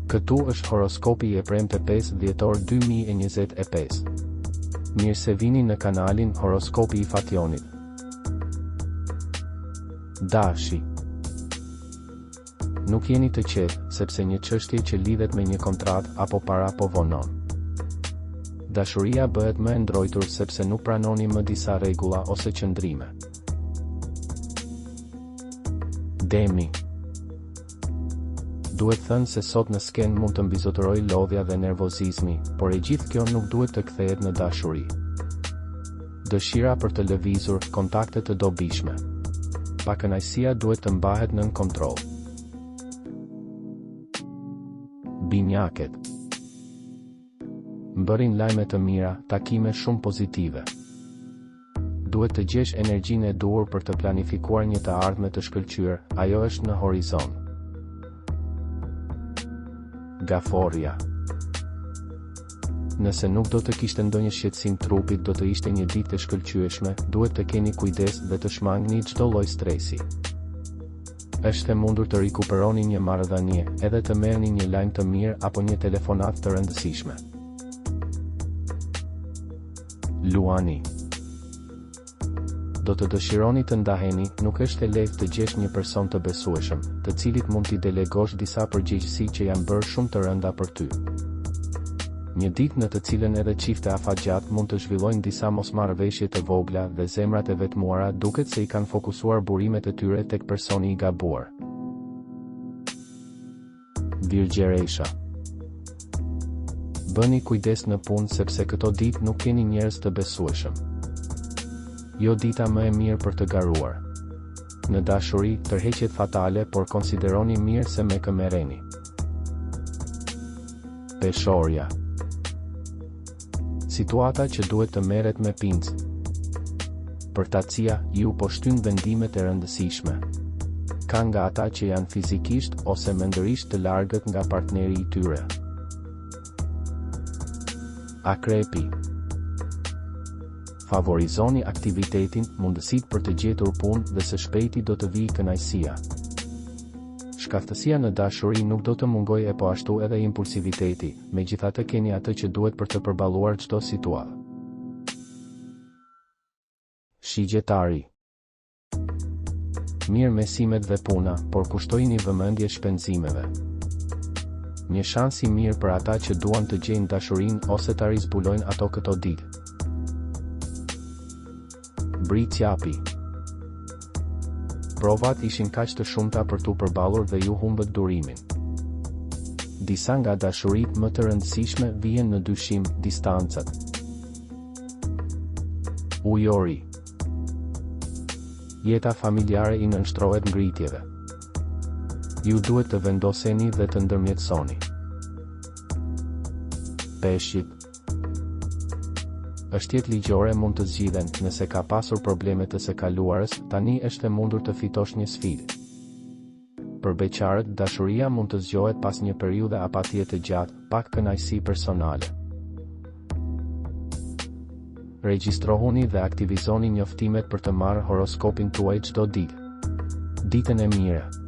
Këtu është horoskopi i premte 5 dhjetor 2025. Mirë se vini në kanalin Horoskopi i Fationit. Dashi. Nuk jeni të qetë, sepse një çështje që lidhet me një kontratë apo para po vonon. Dashuria bëhet më e ndrojtur sepse nuk pranoni më disa rregulla ose qëndrime. Demi. Duhet thënë se sot në sken mund të mbizotëroj lodhja dhe nervozizmi, por e gjithë kjo nuk duhet të kthehet në dashuri. Dëshira për të lëvizur, kontakte të dobishme. Pakënaqësia duhet të mbahet nën kontroll. Binjaket. Mbërrin lajme të mira, takime shumë pozitive. Duhet të gjesh energjinë e duhur për të planifikuar një të ardhme të shkëlqyer, ajo është në horizont. Gaforja. Nëse nuk do të kishte ndonjë shqetësim trupit, do të ishte një ditë e shkëlqyeshme, duhet të keni kujdes dhe të shmangni çdo lloj stresi. Është e mundur të rikuperoni një marrëdhënie, edhe të merrni një lajm të mirë apo një telefonat të rëndësishme. Luani. Do të dëshironi të ndaheni, nuk është e lehtë të gjesh një person të besueshëm, të cilit mund t'i delegosh disa përgjegjësi që janë bërë shumë të rënda për ty. Një ditë në të cilën edhe çifte afatgjat mund të zhvillojnë disa mosmarrëveshje të vogla dhe zemrat e vetmuara duket se i kanë fokusuar burimet e tyre tek personi i gabuar. Virgjeresha. Bëni kujdes në punë sepse këto ditë nuk keni njerëz të besueshëm. Jo dita më e mirë për të garuar. Në dashuri, tërheqjet fatale, por konsideroni mirë se me kë merreni. Peshorja. Situata që duhet të merret me pincë. Përtatësia, ju po shtyn vendimet e rëndësishme. Ka nga ata që janë fizikisht ose mendërisht të largët nga partneri i tyre. Akrepi. Favorizoni aktivitetin, mundësitë për të gjetur punë dhe së shpejti do të vijë kënaqësia. Shkaftësia në dashuri nuk do të mungojë, e po ashtu edhe impulsiviteti, megjithatë keni atë që duhet për të përballuar çdo situatë. Shigjetari. Mirë mesimet dhe puna, por kushtojini vëmendje shpenzimeve. Një shans i mirë për ata që duan të gjejnë dashurinë ose ta rizbulojnë ato këto ditë. Britsjapi. Provat ishin kaq të shumta për t'u përballur dhe ju humbët durimin. Disa nga dashuritë më të rëndësishme vijnë në dyshim, distancat. Ujori. Jeta familjare i nënshtrohet ngritjeve. Ju duhet të vendoseni dhe të ndërmjetësoni. Peshqit. Është jetë ligjore mund të zgjidhen, nëse ka pasur probleme të së kaluarës, tani është e mundur të fitosh një sfidë. Për beqarët, dashuria mund të zgjohet pas një periudhe apatie të gjatë, pak kënaqësi personale. Regjistrohuni dhe aktivizoni njoftimet për të marrë horoskopin tuaj çdo ditë. Ditën e mirë.